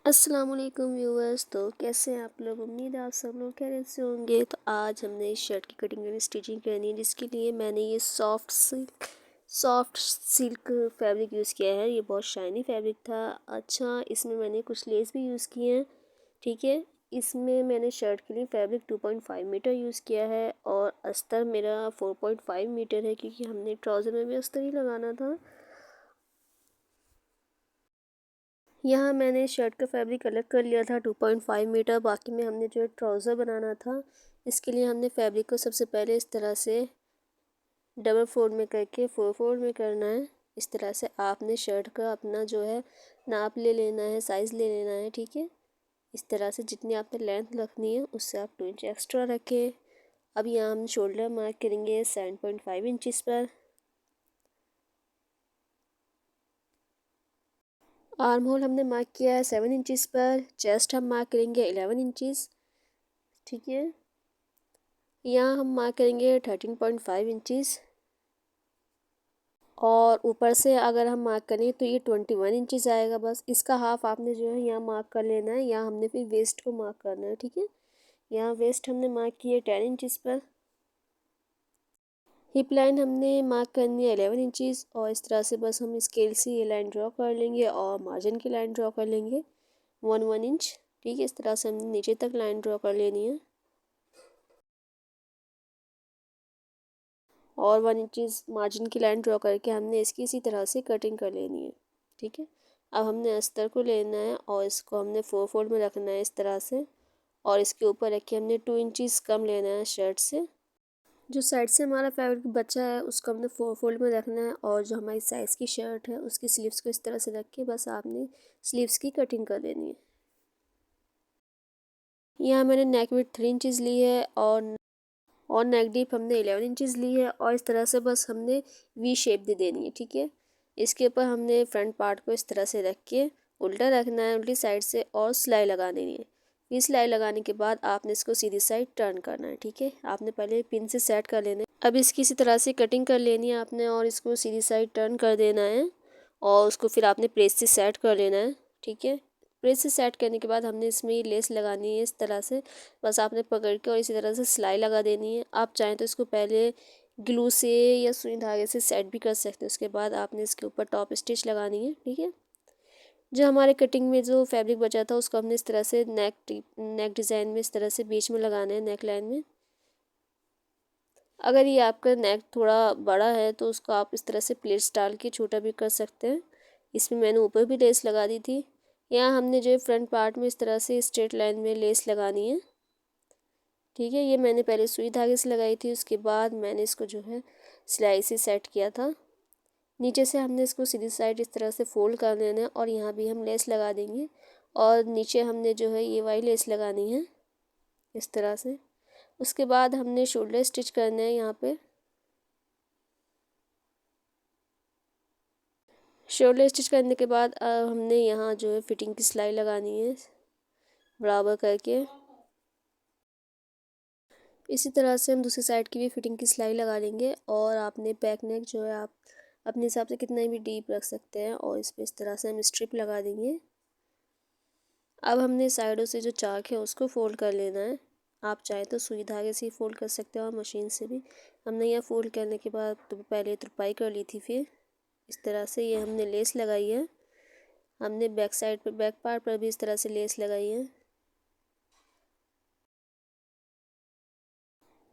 अस्सलाम वालेकुम व्यूअर्स। तो कैसे हैं आप लोग? उम्मीद है आप सब लोग खैरियत से होंगे। तो आज हमने इस शर्ट की कटिंग करनी स्टिचिंग करनी है, जिसके लिए मैंने ये सॉफ्ट सिल्क फैब्रिक यूज़ किया है। ये बहुत शाइनी फैब्रिक था। अच्छा, इसमें मैंने कुछ लेस भी यूज़ किए हैं। ठीक है, इसमें मैंने शर्ट के लिए फैब्रिक 2.5 मीटर यूज़ किया है और अस्तर मेरा 4.5 मीटर है, क्योंकि हमने ट्राउज़र में भी अस्तर ही लगाना था। यहाँ मैंने शर्ट का फैब्रिक अलग कर लिया था 2.5 मीटर। बाकी में हमने जो है ट्राउज़र बनाना था। इसके लिए हमने फैब्रिक को सबसे पहले इस तरह से डबल फोल्ड में करके 4 फोल्ड में करना है। इस तरह से आपने शर्ट का अपना जो है नाप ले लेना है, साइज़ ले लेना है। ठीक है, इस तरह से जितनी आपने लेंथ रखनी है उससे आप 2 इंच एक्स्ट्रा रखें। अब यहाँ हम शोल्डर मार्क करेंगे 7.5 इंचज़ पर। आर्म होल हमने मार्क किया है 7 इंचज़ पर। चेस्ट हम मार्क करेंगे 11 इंचज़। ठीक है, यहाँ हम मार्क करेंगे 13.5 इंचज़ और ऊपर से अगर हम मार्क करें तो ये 21 इंचज़ आएगा। बस इसका हाफ आपने जो है यहाँ मार्क कर लेना है। यहाँ हमने फिर वेस्ट को मार्क करना है। ठीक है, यहाँ वेस्ट हमने मार्क किए 10 इंचज़ पर। हिप लाइन हमने मार्क करनी है 11 इंचज़ और इस तरह से बस हम स्केल से ये लाइन ड्रॉ कर लेंगे और मार्जिन की लाइन ड्रॉ कर लेंगे 1 इंच। ठीक है, इस तरह से हमने नीचे तक लाइन ड्रॉ कर लेनी है और 1 इंच मार्जिन की लाइन ड्रॉ करके हमने इसकी इसी तरह से कटिंग कर लेनी है। ठीक है, अब हमने अस्तर को लेना है और इसको हमने 4 फोल्ड में रखना है इस तरह से, और इसके ऊपर रखिए हमने 2 इंचज़ कम लेना है शर्ट से। जो साइड से हमारा फैब्रिक बचा है उसको हमने 4 फोल्ड में रखना है और जो हमारी साइज़ की शर्ट है उसकी स्लीव्स को इस तरह से रख के बस आपने स्लीव्स की कटिंग कर लेनी है। यहाँ मैंने नेक विड्थ 3 इंचज़ ली है और नेक डीप हमने 11 इंचज़ ली है और इस तरह से बस हमने वी शेप दे देनी है। ठीक है, इसके ऊपर हमने फ्रंट पार्ट को इस तरह से रख के उल्टा रखना है, उल्टी साइड से, और सिलाई लगा देनी है। ये सिलाई लगाने के बाद आपने इसको सीधी साइड टर्न करना है। ठीक है, आपने पहले पिन से सेट कर लेना है। अब इसकी इसी तरह से कटिंग कर लेनी है आपने और इसको सीधी साइड टर्न कर देना है और उसको फिर आपने प्रेस से सेट कर लेना है। ठीक है, प्रेस से सेट करने के बाद हमने इसमें ये लेस लगानी है इस तरह से। बस आपने पकड़ के और इसी तरह से सिलाई लगा देनी है। आप चाहें तो इसको पहले ग्लू से या सुई धागे से सेट भी कर सकते हैं। उसके बाद आपने इसके ऊपर टॉप स्टिच लगानी है। ठीक है, जो हमारे कटिंग में जो फैब्रिक बचा था उसको हमने इस तरह से नेक डिज़ाइन में इस तरह से बीच में लगाना है, नेक लाइन में। अगर ये आपका नेक थोड़ा बड़ा है तो उसको आप इस तरह से प्लेट्स डाल के छोटा भी कर सकते हैं। इसमें मैंने ऊपर भी लेस लगा दी थी। यहाँ हमने जो है फ्रंट पार्ट में इस तरह से स्ट्रेट लाइन में लेस लगानी है। ठीक है, ये मैंने पहले सुई धागे से लगाई थी, उसके बाद मैंने इसको जो है सिलाई से सेट किया था। नीचे से हमने इसको सीधी साइड इस तरह से फोल्ड कर लेना है और यहाँ भी हम लेस लगा देंगे और नीचे हमने जो है ये वाली लेस लगानी है इस तरह से। उसके बाद हमने शोल्डर स्टिच करना है। यहाँ पे शोल्डर स्टिच करने के बाद हमने यहाँ जो है फिटिंग की सिलाई लगानी है बराबर करके। इसी तरह से हम दूसरी साइड की भी फिटिंग की सिलाई लगा लेंगे और आपने बैक नेक जो है आप अपने हिसाब से कितना भी डीप रख सकते हैं और इस पर इस तरह से हम स्ट्रिप लगा देंगे। अब हमने साइडों से जो चाक है उसको फोल्ड कर लेना है। आप चाहें तो सुई धागे से ही फोल्ड कर सकते हो और मशीन से भी। हमने यह फोल्ड करने के बाद तो पहले तुरपाई कर ली थी, फिर इस तरह से ये हमने लेस लगाई है। हमने बैक साइड पर बैक पार्ट पर भी इस तरह से लेस लगाई है।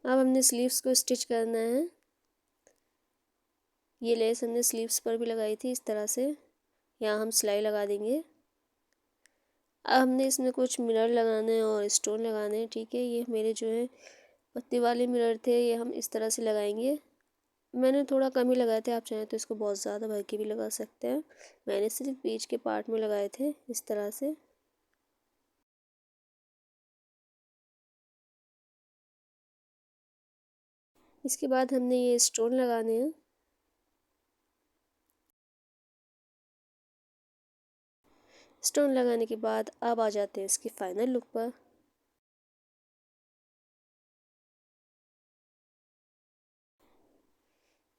अब हमने स्लीव्स को स्टिच करना है। ये लेस हमने स्लीव्स पर भी लगाई थी इस तरह से। यहाँ हम सिलाई लगा देंगे। अब हमने इसमें कुछ मिरर लगाने हैं और स्टोन लगाने हैं। ठीक है, ये मेरे जो है पत्ती वाले मिरर थे, ये हम इस तरह से लगाएंगे। मैंने थोड़ा कम ही लगाए थे, आप चाहें तो इसको बहुत ज़्यादा भर के भी लगा सकते हैं। मैंने सिर्फ बीच के पार्ट में लगाए थे इस तरह से। इसके बाद हमने ये स्टोन लगाने हैं। स्टोन लगाने के बाद अब आ जाते हैं इसकी फाइनल लुक पर।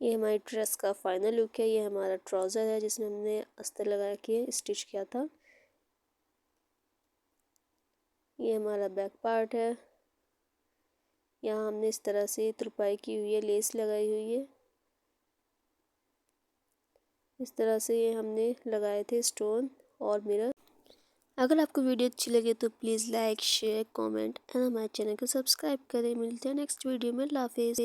ये हमारी ड्रेस का फाइनल लुक है। ये हमारा ट्राउज़र है जिसमें हमने अस्तर लगा के स्टिच किया था। ये हमारा बैक पार्ट है। यहाँ हमने इस तरह से तुरपाई की हुई है, लेस लगाई हुई है। इस तरह से ये हमने लगाए थे स्टोन और मिरर। अगर आपको वीडियो अच्छी लगे तो please like share comment and हमारे चैनल को सब्सक्राइब करें। मिलते हैं नेक्स्ट वीडियो में। अल्लाह हाफिज़।